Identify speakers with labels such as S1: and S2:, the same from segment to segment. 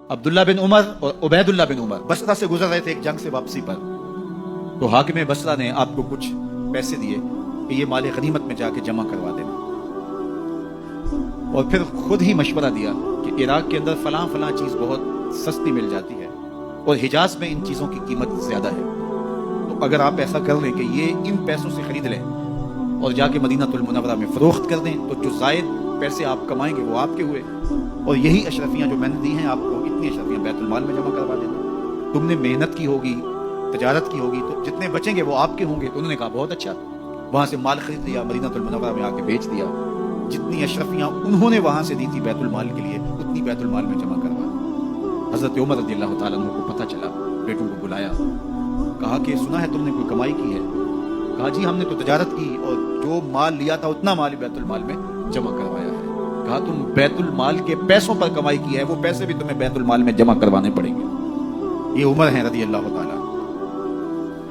S1: عبداللہ بن عمر اور عبیداللہ بن عمر بصرہ سے گزر رہے تھے ایک جنگ سے واپسی پر، تو حاکم بصرہ نے آپ کو کچھ پیسے دیے کہ یہ مال غنیمت میں جا کے جمع کروا دینا، اور پھر خود ہی مشورہ دیا کہ عراق کے اندر فلاں فلاں چیز بہت سستی مل جاتی ہے اور حجاز میں ان چیزوں کی قیمت زیادہ ہے، تو اگر آپ ایسا کر لیں کہ یہ ان پیسوں سے خرید لیں اور جا کے مدینہ المنورہ میں فروخت کر دیں، تو جو زائد پیسے آپ کمائیں گے وہ آپ کے ہوئے، اور یہی اشرفیاں جو میں نے دی ہیں آپ کو، اتنی اشرفیاں بیت المال میں جمع کروا دینا، تم نے محنت کی ہوگی، تجارت کی ہوگی، تو جتنے بچیں گے وہ آپ کے ہوں گے۔ تو انہوں نے کہا بہت اچھا، وہاں سے مال خرید لیا، مدینہ المنورہ میں آ کے بیچ دیا، جتنی اشرفیاں انہوں نے وہاں سے دی تھی بیت المال کے لیے اتنی بیت المال میں جمع کروا دی۔ حضرت عمر رضی اللہ تعالیٰ عنہ کو پتہ چلا، بیٹوں کو بلایا، کہا کہ سنا ہے تم نے کوئی کمائی کی ہے؟ کہا جی ہم نے تو تجارت کی اور جو مال لیا تھا اتنا مال بیت المال میں جمع کروایا ہے۔ کہا تم بیت المال کے پیسوں پر کمائی کی ہے، وہ پیسے بھی تمہیں بیت المال میں جمع کروانے پڑیں گے۔ یہ عمر ہیں رضی اللہ تعالیٰ۔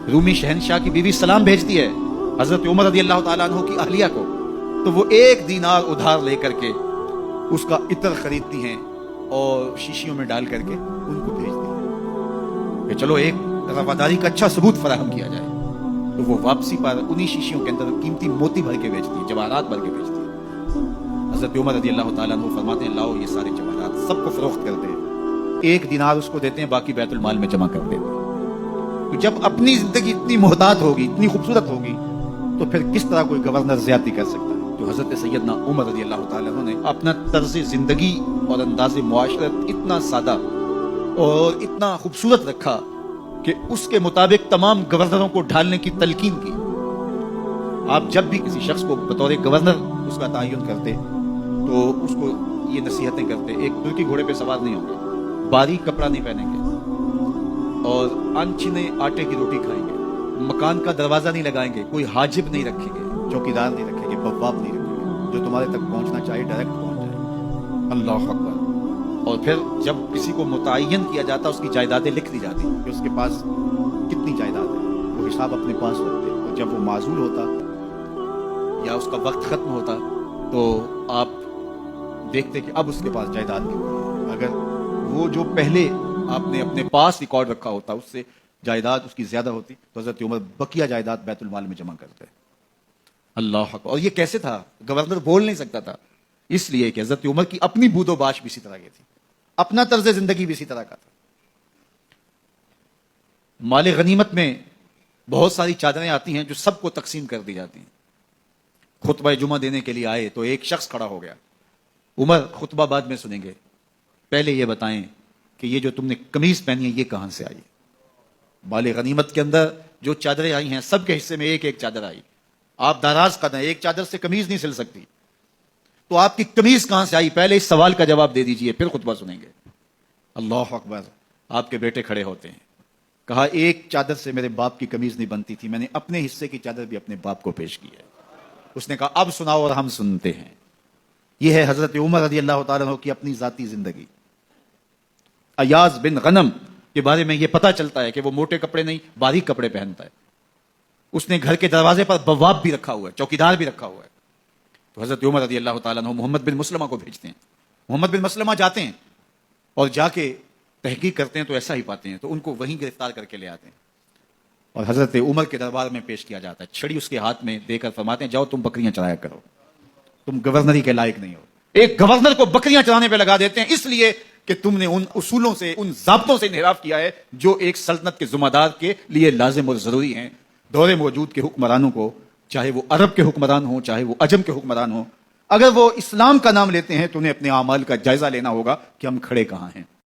S1: رومی شہنشاہ کی بیوی سلام بھیجتی ہے حضرت عمر رضی اللہ تعالیٰ عنہ کی اہلیہ کو، تو وہ 1 دینار ادھار لے کر کے اس کا عطر خریدتی ہیں اور شیشیوں میں ڈال کر کے ان کو بھیجتی ہیں کہ چلو ایک رواداری کا اچھا ثبوت فراہم کیا جائے۔ تو وہ واپسی پر انہی شیشیوں کے اندر قیمتی موتی بھر کے بیچتی ہیں، جواہرات بھر کے بیچتی ہیں۔ حضرت عمر رضی اللہ تعالیٰ عنہ فرماتے ہیں لاؤ یہ سارے جواہرات، سب کو فروخت کرتے ہیں، 1 دینار اس کو دیتے ہیں، باقی بیت المال میں جمع کر دیتے ہیں۔ تو جب اپنی زندگی اتنی محتاط ہوگی، اتنی خوبصورت ہوگی، تو پھر کس طرح کوئی گورنر زیادتی کر سکتا ہے؟ تو حضرت سیدنا عمر رضی اللہ تعالیٰ عنہ نے اپنا طرز زندگی اور انداز معاشرت اتنا سادہ اور اتنا خوبصورت رکھا کہ اس کے مطابق تمام گورنروں کو ڈھالنے کی تلقین کی۔ آپ جب بھی کسی شخص کو بطور گورنر اس کا تعین کرتے تو اس کو یہ نصیحتیں کرتے، ایک ترکی گھوڑے پہ سوار نہیں ہوں گے، باریک کپڑا نہیں پہنیں گے، اور انچنے آٹے کی روٹی کھائیں گے، مکان کا دروازہ نہیں لگائیں گے، کوئی حاجب نہیں رکھیں گے، چوکیدار نہیں رکھیں گے، بواب نہیں رکھیں گے، جو تمہارے تک پہنچنا چاہے ڈائریکٹ پہنچ جائے۔ اللہ اکبر۔ اور پھر جب کسی کو متعین کیا جاتا اس کی جائیدادیں لکھ دی جاتی کہ اس کے پاس کتنی جائیداد ہے، وہ حساب اپنے پاس رکھتے، اور جب وہ معزول ہوتا یا اس کا وقت ختم ہوتا تو آپ دیکھتے کہ اب اس کے پاس جائیداد کتنی ہے۔ اگر وہ جو پہلے آپ نے اپنے پاس ریکارڈ رکھا ہوتا اس سے جائیداد اس کی زیادہ ہوتی تو حضرت عمر بقیہ جائیداد بیت المال میں جمع کرتے۔ اللہ اکبر۔ اور یہ کیسے تھا؟ گورنر بول نہیں سکتا تھا، اس لیے کہ حضرت عمر کی اپنی بود و باش بھی اسی طرح کی تھی، اپنا طرز زندگی بھی اسی طرح کا تھا۔ مال غنیمت میں بہت ساری چادریں آتی ہیں جو سب کو تقسیم کر دی جاتی ہیں۔ خطبہ جمعہ دینے کے لیے آئے تو ایک شخص کھڑا ہو گیا، عمر خطبہ بعد میں سنیں گے، پہلے یہ بتائیں کہ یہ جو تم نے قمیض پہنی ہے یہ کہاں سے آئی؟ مال غنیمت کے اندر جو چادریں آئی ہیں سب کے حصے میں ایک ایک چادر آئی، آپ داراز قدر ہیں، ایک چادر سے قمیض نہیں سل سکتی، تو آپ کی قمیض کہاں سے آئی؟ پہلے اس سوال کا جواب دے دیجئے، پھر خطبہ سنیں گے۔ اللہ اکبر۔ آپ کے بیٹے کھڑے ہوتے ہیں، کہا ایک چادر سے میرے باپ کی قمیض نہیں بنتی تھی، میں نے اپنے حصے کی چادر بھی اپنے باپ کو پیش کی ہے۔ اس نے کہا اب سناؤ، اور ہم سنتے ہیں۔ یہ ہے حضرت عمر رضی اللہ تعالیٰ عنہ کی اپنی ذاتی زندگی۔ ایاز بن غنم کے بارے میں یہ پتا چلتا ہے کہ وہ موٹے کپڑے نہیں باریک کپڑے پہنتا ہے، اس نے گھر کے دروازے پر بواب بھی رکھا ہوا ہے، چوکیدار بھی رکھا ہوا ہے۔ تو حضرت عمر رضی اللہ تعالیٰ عنہ محمد بن مسلمہ کو بھیجتے ہیں، محمد بن مسلمہ جاتے ہیں اور جا کے تحقیق کرتے ہیں تو ایسا ہی پاتے ہیں، تو ان کو وہیں گرفتار کر کے لے آتے ہیں اور حضرت عمر کے دربار میں پیش کیا جاتا ہے، چھڑی اس کے ہاتھ میں دے کر فرماتے ہیں جاؤ تم بکریاں چرایا کرو، تم گورنری کے لائق نہیں ہو۔ ایک گورنر کو بکریاں چرانے پہ لگا دیتے ہیں اس لیے کہ تم نے ان اصولوں سے، ان ضابطوں سے انحراف کیا ہے جو ایک سلطنت کے ذمہ دار کے لیے لازم اور ضروری ہیں۔ دور موجود کے حکمرانوں کو، چاہے وہ عرب کے حکمران ہوں چاہے وہ عجم کے حکمران ہوں، اگر وہ اسلام کا نام لیتے ہیں تو انہیں اپنے اعمال کا جائزہ لینا ہوگا کہ ہم کھڑے کہاں ہیں۔